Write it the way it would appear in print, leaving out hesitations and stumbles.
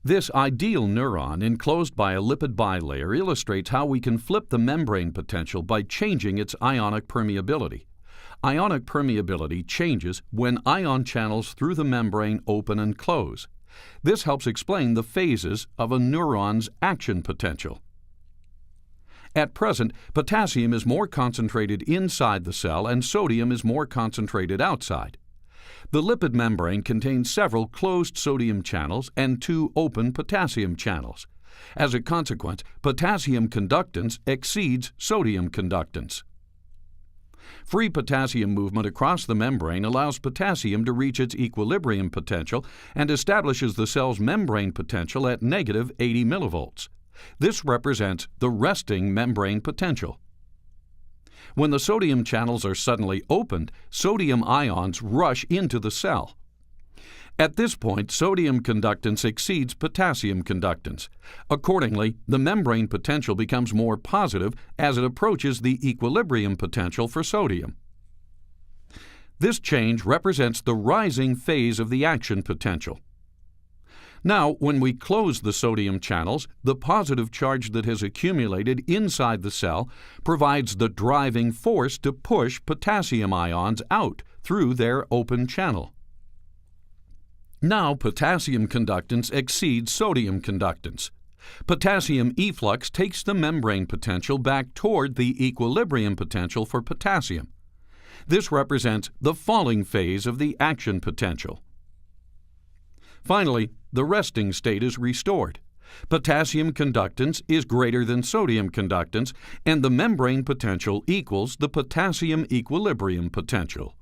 This ideal neuron enclosed by a lipid bilayer illustrates how we can flip the membrane potential by changing its ionic permeability. Ionic permeability changes when ion channels through the membrane open and close. This helps explain the phases of a neuron's action potential. At present, potassium is more concentrated inside the cell and sodium is more concentrated outside. The lipid membrane contains several closed sodium channels and 2 open potassium channels. As a consequence, potassium conductance exceeds sodium conductance. Free potassium movement across the membrane allows potassium to reach its equilibrium potential and establishes the cell's membrane potential at negative 80 millivolts. This represents the resting membrane potential. When the sodium channels are suddenly opened, sodium ions rush into the cell. At this point, sodium conductance exceeds potassium conductance. Accordingly, the membrane potential becomes more positive as it approaches the equilibrium potential for sodium. This change represents the rising phase of the action potential. Now, when we close the sodium channels, the positive charge that has accumulated inside the cell provides the driving force to push potassium ions out through their open channel. Now, potassium conductance exceeds sodium conductance. Potassium efflux takes the membrane potential back toward the equilibrium potential for potassium. This represents the falling phase of the action potential. Finally, the resting state is restored. Potassium conductance is greater than sodium conductance, and the membrane potential equals the potassium equilibrium potential.